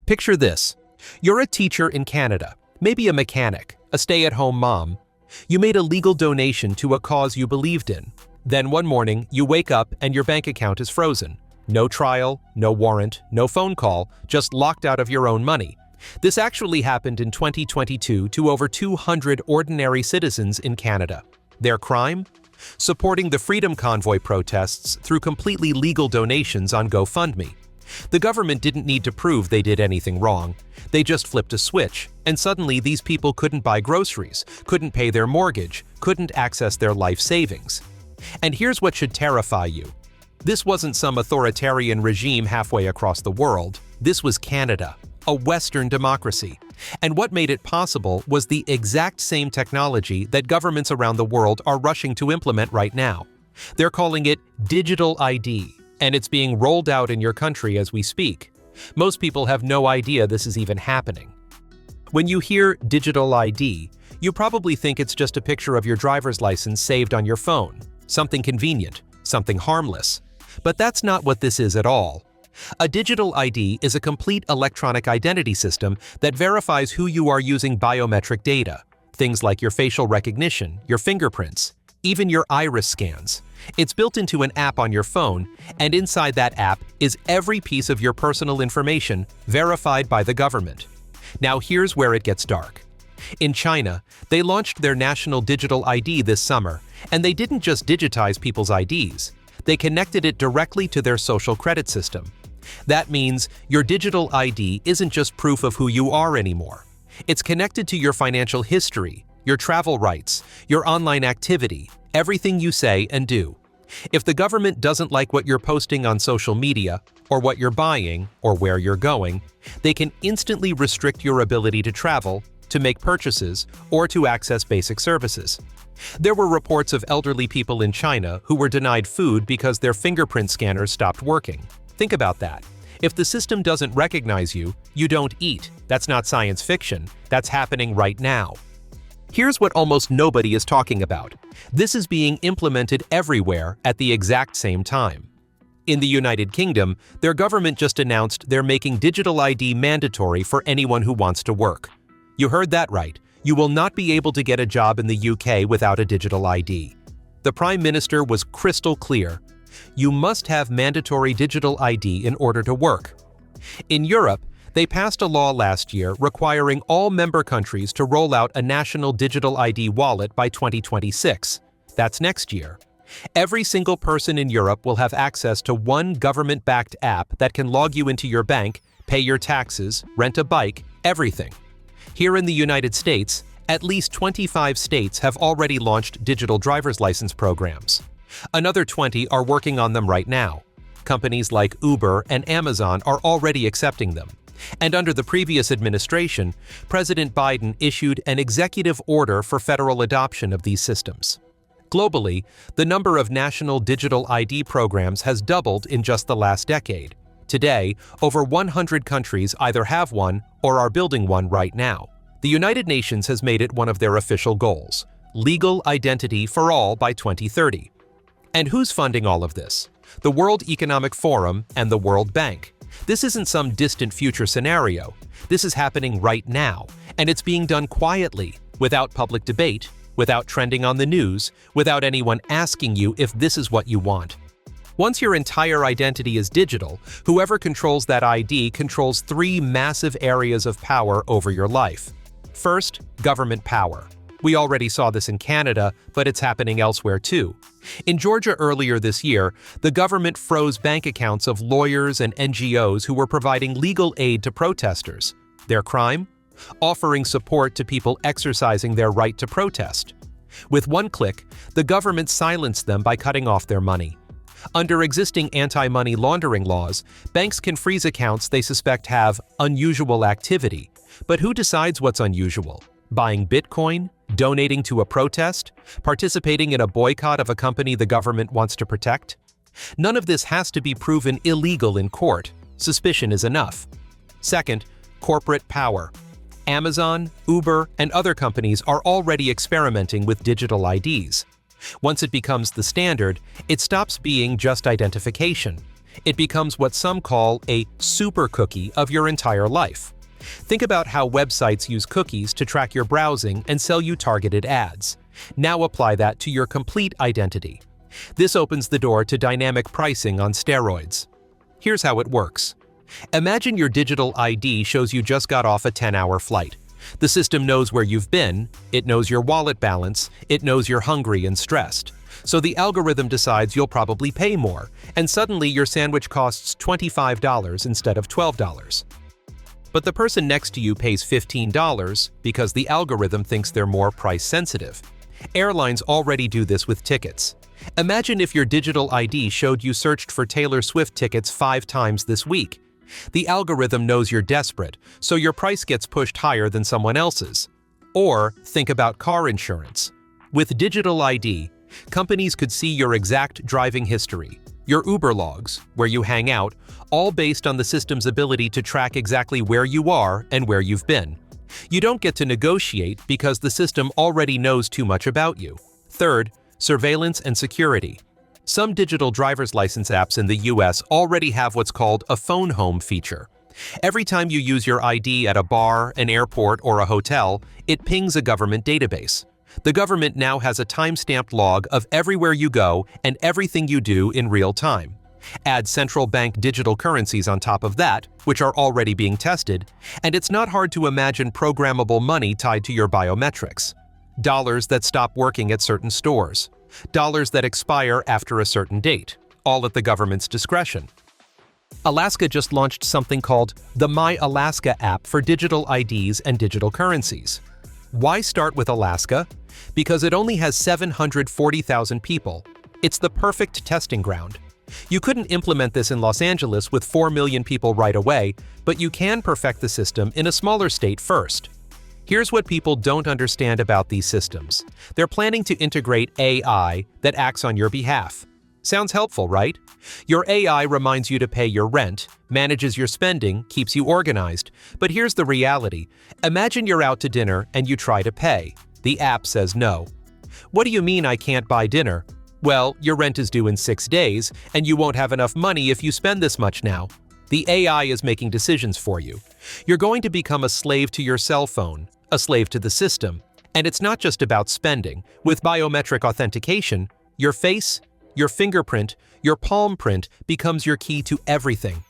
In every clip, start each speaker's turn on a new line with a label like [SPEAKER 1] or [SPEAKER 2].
[SPEAKER 1] Picture this. You're a teacher in Canada, maybe a mechanic, a stay-at-home mom. You made a legal donation to a cause you believed in. Then one morning, you wake up and your bank account is frozen. No trial, no warrant, no phone call, just locked out of your own money. This actually happened in 2022 to over 200 ordinary citizens in Canada. Their crime? Supporting the Freedom Convoy protests through completely legal donations on GoFundMe. The government didn't need to prove they did anything wrong. They just flipped a switch, and suddenly these people couldn't buy groceries, couldn't pay their mortgage, couldn't access their life savings. And here's what should terrify you. This wasn't some authoritarian regime halfway across the world. This was Canada, a Western democracy. And what made it possible was the exact same technology that governments around the world are rushing to implement right now. They're calling it digital ID, and it's being rolled out in your country as we speak. Most people have no idea this is even happening. When you hear digital ID, you probably think it's just a picture of your driver's license saved on your phone, something convenient, something harmless. But that's not what this is at all. A digital ID is a complete electronic identity system that verifies who you are using biometric data, things like your facial recognition, your fingerprints, even your iris scans. It's built into an app on your phone, and inside that app is every piece of your personal information verified by the government. Now here's where it gets dark. In China, they launched their national digital ID this summer, and they didn't just digitize people's IDs. They connected it directly to their social credit system. That means your digital ID isn't just proof of who you are anymore. It's connected to your financial history, your travel rights, your online activity, everything you say and do. If the government doesn't like what you're posting on social media, or what you're buying, or where you're going, they can instantly restrict your ability to travel, to make purchases, or to access basic services. There were reports of elderly people in China who were denied food because their fingerprint scanners stopped working. Think about that. If the system doesn't recognize you, you don't eat. That's not science fiction. That's happening right now. Here's what almost nobody is talking about. This is being implemented everywhere at the exact same time. In the United Kingdom, their government just announced they're making digital ID mandatory for anyone who wants to work. You heard that right. You will not be able to get a job in the UK without a digital ID. The Prime Minister was crystal clear. You must have mandatory digital ID in order to work. In Europe, they passed a law last year requiring all member countries to roll out a national digital ID wallet by 2026. That's next year. Every single person in Europe will have access to one government-backed app that can log you into your bank, pay your taxes, rent a bike, everything. Here in the United States, at least 25 states have already launched digital driver's license programs. Another 20 are working on them right now. Companies like Uber and Amazon are already accepting them. And under the previous administration, President Biden issued an executive order for federal adoption of these systems. Globally, the number of national digital ID programs has doubled in just the last decade. Today, over 100 countries either have one or are building one right now. The United Nations has made it one of their official goals: legal identity for all by 2030. And who's funding all of this? The World Economic Forum and the World Bank. This isn't some distant future scenario. This is happening right now, and it's being done quietly, without public debate, without trending on the news, without anyone asking you if this is what you want. Once your entire identity is digital, whoever controls that ID controls three massive areas of power over your life. First, government power. We already saw this in Canada, but it's happening elsewhere too. In Georgia earlier this year, the government froze bank accounts of lawyers and NGOs who were providing legal aid to protesters. Their crime? Offering support to people exercising their right to protest. With one click, the government silenced them by cutting off their money. Under existing anti-money laundering laws, banks can freeze accounts they suspect have unusual activity. But who decides what's unusual? Buying Bitcoin? Donating to a protest? Participating in a boycott of a company the government wants to protect? None of this has to be proven illegal in court. Suspicion is enough. Second, corporate power. Amazon, Uber, and other companies are already experimenting with digital IDs. Once it becomes the standard, it stops being just identification. It becomes what some call a super cookie of your entire life. Think about how websites use cookies to track your browsing and sell you targeted ads. Now apply that to your complete identity. This opens the door to dynamic pricing on steroids. Here's how it works. Imagine your digital ID shows you just got off a 10-hour flight. The system knows where you've been, it knows your wallet balance, it knows you're hungry and stressed. So the algorithm decides you'll probably pay more, and suddenly your sandwich costs $25 instead of $12. But the person next to you pays $15 because the algorithm thinks they're more price-sensitive. Airlines already do this with tickets. Imagine if your digital ID showed you searched for Taylor Swift tickets 5 times this week. The algorithm knows you're desperate, so your price gets pushed higher than someone else's. Or think about car insurance. With digital ID, companies could see your exact driving history, your Uber logs, where you hang out, all based on the system's ability to track exactly where you are and where you've been. You don't get to negotiate because the system already knows too much about you. Third, surveillance and security. Some digital driver's license apps in the US already have what's called a phone home feature. Every time you use your ID at a bar, an airport, or a hotel, it pings a government database. The government now has a time-stamped log of everywhere you go and everything you do in real time. Add central bank digital currencies on top of that, which are already being tested, and it's not hard to imagine programmable money tied to your biometrics. Dollars that stop working at certain stores. Dollars that expire after a certain date, all at the government's discretion. Alaska just launched something called the My Alaska app for digital IDs and digital currencies. Why start with Alaska? Because it only has 740,000 people. It's the perfect testing ground. You couldn't implement this in Los Angeles with 4 million people right away, but you can perfect the system in a smaller state first. Here's what people don't understand about these systems. They're planning to integrate AI that acts on your behalf. Sounds helpful, right? Your AI reminds you to pay your rent, manages your spending, keeps you organized. But here's the reality. Imagine you're out to dinner and you try to pay. The app says no. What do you mean I can't buy dinner? Well, your rent is due in 6 days, and you won't have enough money if you spend this much now. The AI is making decisions for you. You're going to become a slave to your cell phone, a slave to the system. And it's not just about spending. With biometric authentication, your face, your fingerprint, your palm print becomes your key to everything.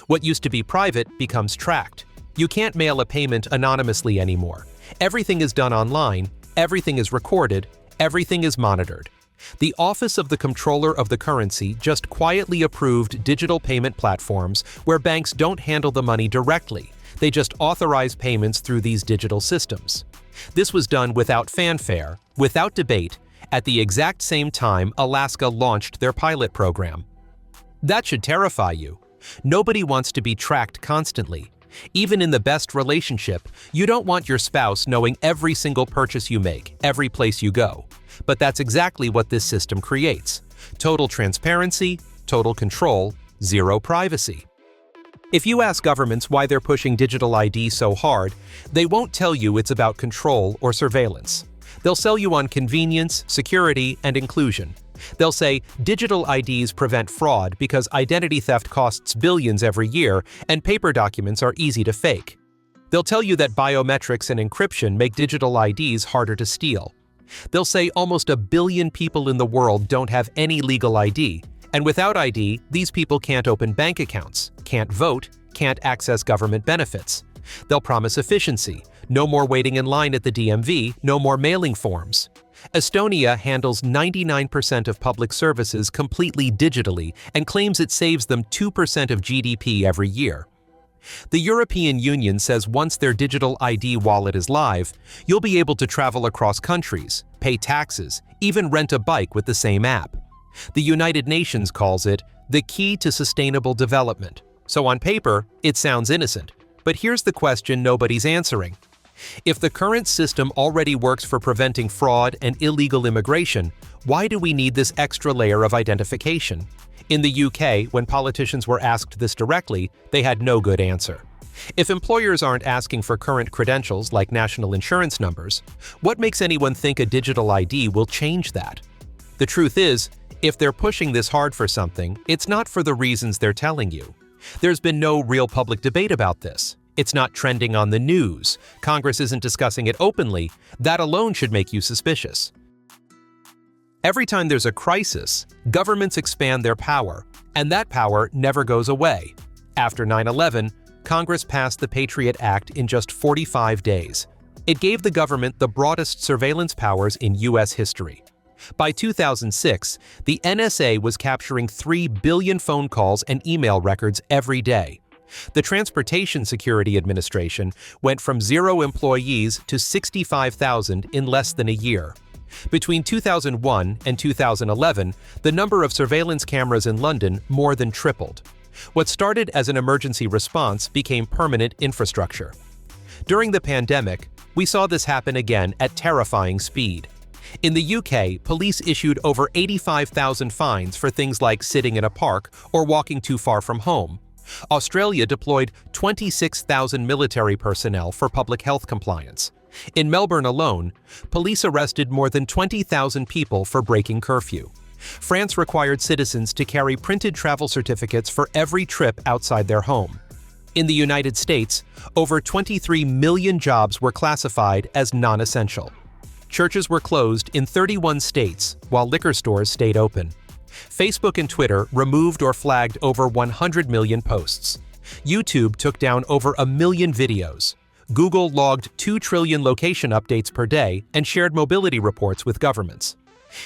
[SPEAKER 1] What used to be private becomes tracked. You can't mail a payment anonymously anymore. Everything is done online, everything is recorded, everything is monitored. The Office of the Comptroller of the Currency just quietly approved digital payment platforms where banks don't handle the money directly. They just authorize payments through these digital systems. This was done without fanfare, without debate, at the exact same time Alaska launched their pilot program. That should terrify you. Nobody wants to be tracked constantly. Even in the best relationship, you don't want your spouse knowing every single purchase you make, every place you go. But that's exactly what this system creates. Total transparency, total control, zero privacy. If you ask governments why they're pushing digital ID so hard, they won't tell you it's about control or surveillance. They'll sell you on convenience, security, and inclusion. They'll say digital IDs prevent fraud because identity theft costs billions every year and paper documents are easy to fake. They'll tell you that biometrics and encryption make digital IDs harder to steal. They'll say almost 1 billion people in the world don't have any legal ID, and without ID, these people can't open bank accounts, can't vote, can't access government benefits. They'll promise efficiency, no more waiting in line at the DMV, no more mailing forms. Estonia handles 99% of public services completely digitally and claims it saves them 2% of GDP every year. The European Union says once their digital ID wallet is live, you'll be able to travel across countries, pay taxes, even rent a bike with the same app. The United Nations calls it the key to sustainable development. So on paper, it sounds innocent. But here's the question nobody's answering. If the current system already works for preventing fraud and illegal immigration, why do we need this extra layer of identification? In the UK, when politicians were asked this directly, they had no good answer. If employers aren't asking for current credentials like national insurance numbers, what makes anyone think a digital ID will change that? The truth is, If they're pushing this hard for something, it's not for the reasons they're telling you. There's been no real public debate about this. It's not trending on the news. Congress isn't discussing it openly. That alone should make you suspicious. Every time there's a crisis, governments expand their power, and that power never goes away. After 9/11, Congress passed the Patriot Act in just 45 days. It gave the government the broadest surveillance powers in U.S. history. By 2006, the NSA was capturing 3 billion phone calls and email records every day. The Transportation Security Administration went from 0 employees to 65,000 in less than a year. Between 2001 and 2011, the number of surveillance cameras in London more than tripled. What started as an emergency response became permanent infrastructure. During the pandemic, we saw this happen again at terrifying speed. In the UK, police issued over 85,000 fines for things like sitting in a park or walking too far from home. Australia deployed 26,000 military personnel for public health compliance. In Melbourne alone, police arrested more than 20,000 people for breaking curfew. France required citizens to carry printed travel certificates for every trip outside their home. In the United States, over 23 million jobs were classified as non-essential. Churches were closed in 31 states, while liquor stores stayed open. Facebook and Twitter removed or flagged over 100 million posts. YouTube took down over 1 million videos. Google logged 2 trillion location updates per day and shared mobility reports with governments.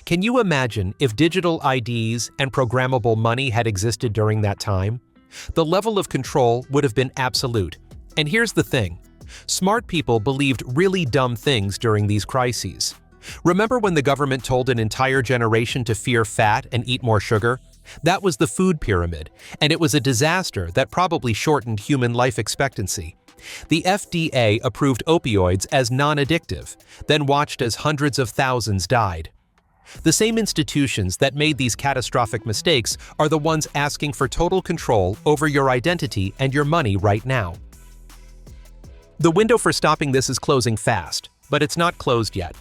[SPEAKER 1] Can you imagine if digital IDs and programmable money had existed during that time? The level of control would have been absolute. And here's the thing. Smart people believed really dumb things during these crises. Remember when the government told an entire generation to fear fat and eat more sugar? That was the food pyramid, and it was a disaster that probably shortened human life expectancy. The FDA approved opioids as non-addictive, then watched as hundreds of thousands died. The same institutions that made these catastrophic mistakes are the ones asking for total control over your identity and your money right now. The window for stopping this is closing fast, but it's not closed yet.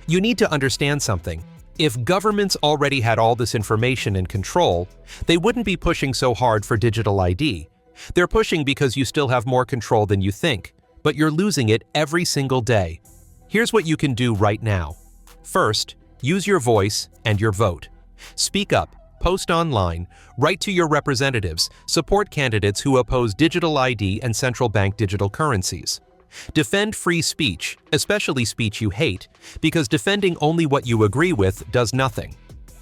[SPEAKER 1] You need to understand something. If governments already had all this information and control, they wouldn't be pushing so hard for digital ID. They're pushing because you still have more control than you think, but you're losing it every single day. Here's what you can do right now. First, use your voice and your vote. Speak up, post online, write to your representatives, support candidates who oppose digital ID and central bank digital currencies. Defend free speech, especially speech you hate, because defending only what you agree with does nothing.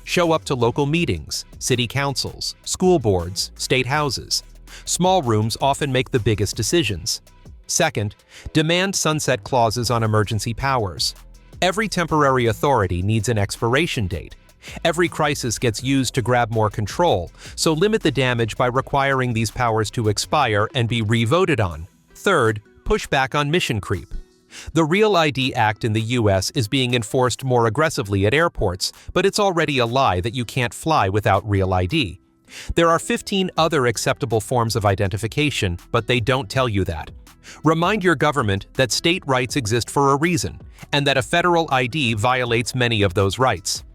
[SPEAKER 1] Show up to local meetings, city councils, school boards, state houses. Small rooms often make the biggest decisions. Second, demand sunset clauses on emergency powers. Every temporary authority needs an expiration date. Every crisis gets used to grab more control, so limit the damage by requiring these powers to expire and be re-voted on. Third, push back on mission creep. The Real ID Act in the US is being enforced more aggressively at airports, but it's already a lie that you can't fly without Real ID. There are 15 other acceptable forms of identification, but they don't tell you that. Remind your government that state rights exist for a reason, and that a federal ID violates many of those rights.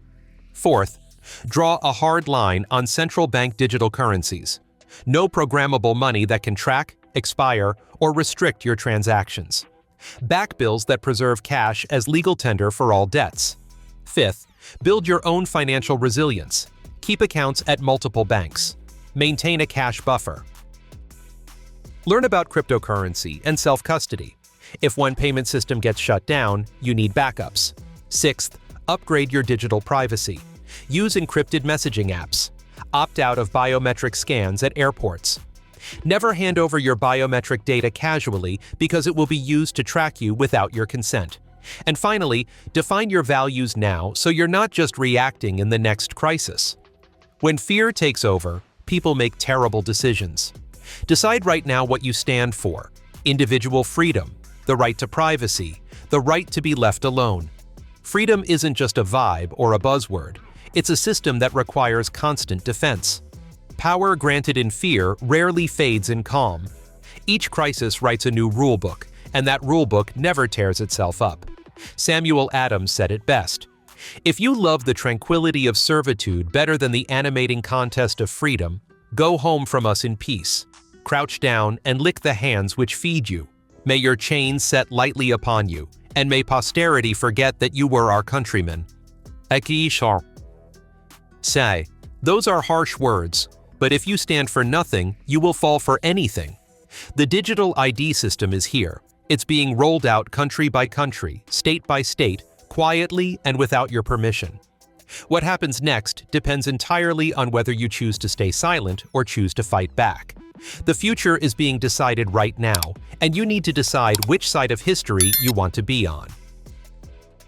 [SPEAKER 1] Fourth, draw a hard line on central bank digital currencies. No programmable money that can track, expire, or restrict your transactions. Back bills that preserve cash as legal tender for all debts. Fifth, build your own financial resilience. Keep accounts at multiple banks. Maintain a cash buffer. Learn about cryptocurrency and self-custody. If one payment system gets shut down, you need backups. Sixth, upgrade your digital privacy. Use encrypted messaging apps. Opt out of biometric scans at airports. Never hand over your biometric data casually because it will be used to track you without your consent. And finally, define your values now so you're not just reacting in the next crisis. When fear takes over, people make terrible decisions. Decide right now what you stand for: individual freedom, the right to privacy, the right to be left alone. Freedom isn't just a vibe or a buzzword. It's a system that requires constant defense. Power granted in fear rarely fades in calm. Each crisis writes a new rulebook, and that rulebook never tears itself up. Samuel Adams said it best: If you love the tranquility of servitude better than the animating contest of freedom, go home from us in peace. Crouch down and lick the hands which feed you. May your chains set lightly upon you, and may posterity forget that you were our countrymen. Say, those are harsh words, but if you stand for nothing, you will fall for anything. The digital ID system is here. It's being rolled out country by country, state by state, quietly and without your permission. What happens next depends entirely on whether you choose to stay silent or choose to fight back. The future is being decided right now, and you need to decide which side of history you want to be on.